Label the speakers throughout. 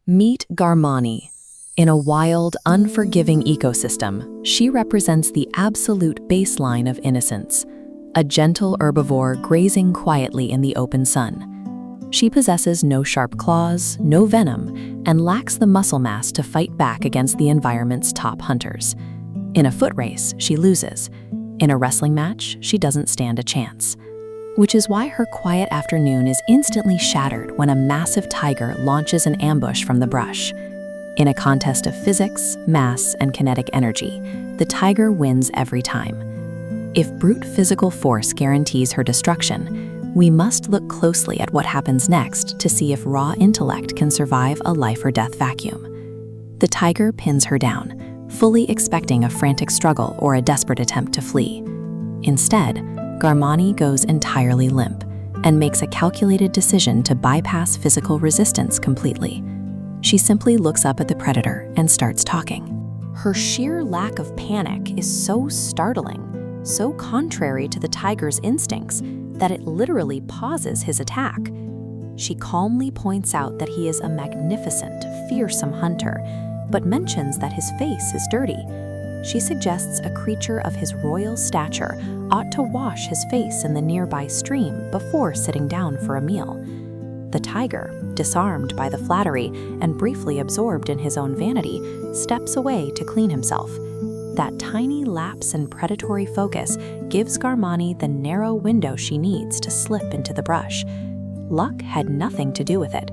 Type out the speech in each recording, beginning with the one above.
Speaker 1: Meet Garmani. In a wild, unforgiving ecosystem, she represents the absolute baseline of innocence, a gentle herbivore grazing quietly in the open sun. She possesses no sharp claws, no venom, and lacks the muscle mass to fight back against the environment's top hunters. In a foot race, she loses. In a wrestling match, she doesn't stand a chance. Which is why her quiet afternoon is instantly shattered when a massive tiger launches an ambush from the brush. In a contest of physics, mass, and kinetic energy, the tiger wins every time. If brute physical force guarantees her destruction, we must look closely at what happens next to see if raw intellect can survive a life or death vacuum. The tiger pins her down, fully expecting a frantic struggle or a desperate attempt to flee. Instead, Garmani goes entirely limp and makes a calculated decision to bypass physical resistance completely. She simply looks up at the predator and starts talking. Her sheer lack of panic is so startling, so contrary to the tiger's instincts, that it literally pauses his attack. She calmly points out that he is a magnificent, fearsome hunter, but mentions that his face is dirty. She suggests a creature of his royal stature ought to wash his face in the nearby stream before sitting down for a meal. The tiger, disarmed by the flattery and briefly absorbed in his own vanity, steps away to clean himself. That tiny lapse in predatory focus gives Garmani the narrow window she needs to slip into the brush. Luck had nothing to do with it.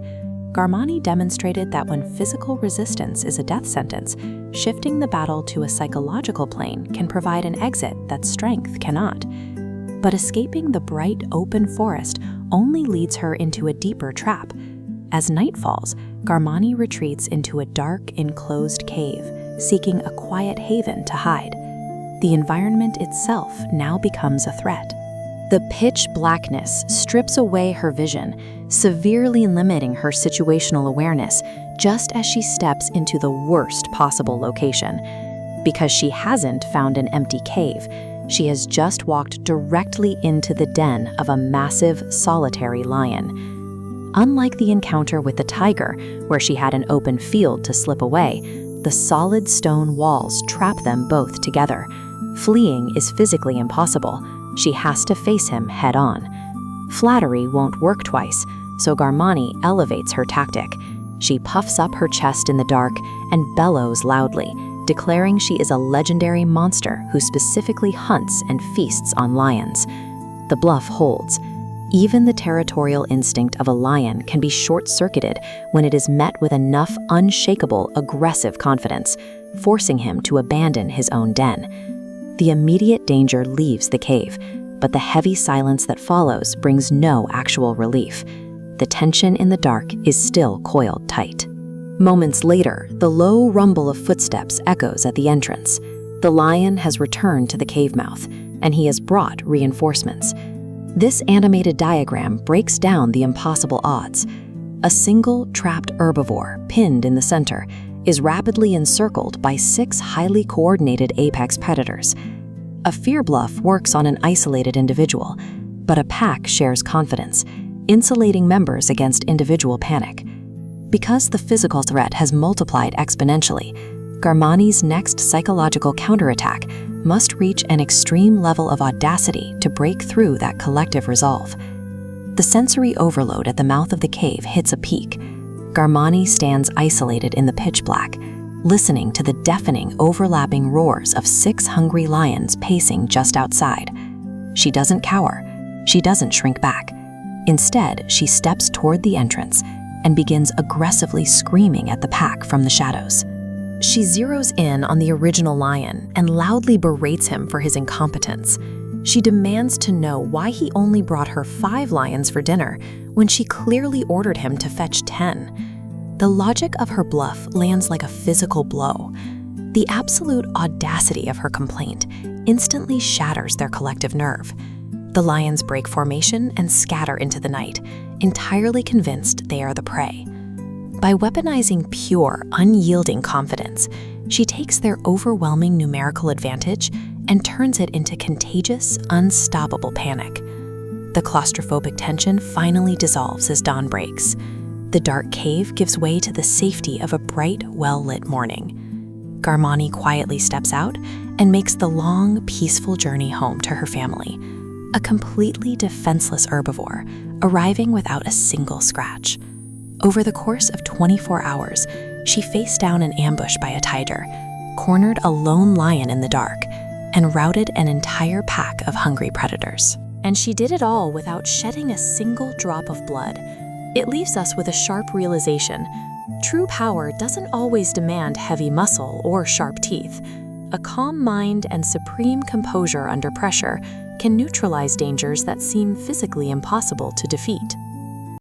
Speaker 1: Garmani demonstrated that when physical resistance is a death sentence, shifting the battle to a psychological plane can provide an exit that strength cannot. But escaping the bright, open forest only leads her into a deeper trap. As night falls, Garmani retreats into a dark, enclosed cave, seeking a quiet haven to hide. The environment itself now becomes a threat. The pitch blackness strips away her vision, severely limiting her situational awareness just as she steps into the worst possible location. Because she hasn't found an empty cave, she has just walked directly into the den of a massive, solitary lion. Unlike the encounter with the tiger, where she had an open field to slip away, the solid stone walls trap them both together. Fleeing is physically impossible. She has to face him head-on. Flattery won't work twice, so Garmani elevates her tactic. She puffs up her chest in the dark and bellows loudly, declaring she is a legendary monster who specifically hunts and feasts on lions. The bluff holds. Even the territorial instinct of a lion can be short-circuited when it is met with enough unshakable, aggressive confidence, forcing him to abandon his own den. The immediate danger leaves the cave, but the heavy silence that follows brings no actual relief. The tension in the dark is still coiled tight. Moments later, the low rumble of footsteps echoes at the entrance. The lion has returned to the cave mouth, and he has brought reinforcements. This animated diagram breaks down the impossible odds. A single trapped herbivore, pinned in the center, is rapidly encircled by 6 highly coordinated apex predators. A fear bluff works on an isolated individual, but a pack shares confidence, insulating members against individual panic. Because the physical threat has multiplied exponentially, Garmani's next psychological counterattack must reach an extreme level of audacity to break through that collective resolve. The sensory overload at the mouth of the cave hits a peak. Garmani stands isolated in the pitch black, listening to the deafening, overlapping roars of 6 hungry lions pacing just outside. She doesn't cower. She doesn't shrink back. Instead, she steps toward the entrance and begins aggressively screaming at the pack from the shadows. She zeroes in on the original lion and loudly berates him for his incompetence. She demands to know why he only brought her 5 lions for dinner when she clearly ordered him to fetch 10. The logic of her bluff lands like a physical blow. The absolute audacity of her complaint instantly shatters their collective nerve. The lions break formation and scatter into the night, entirely convinced they are the prey. By weaponizing pure, unyielding confidence, she takes their overwhelming numerical advantage and turns it into contagious, unstoppable panic. The claustrophobic tension finally dissolves as dawn breaks. The dark cave gives way to the safety of a bright, well-lit morning. Garmani quietly steps out and makes the long, peaceful journey home to her family, a completely defenseless herbivore, arriving without a single scratch. Over the course of 24 hours, she faced down an ambush by a tiger, cornered a lone lion in the dark, and routed an entire pack of hungry predators. And she did it all without shedding a single drop of blood. It leaves us with a sharp realization. True power doesn't always demand heavy muscle or sharp teeth. A calm mind and supreme composure under pressure can neutralize dangers that seem physically impossible to defeat.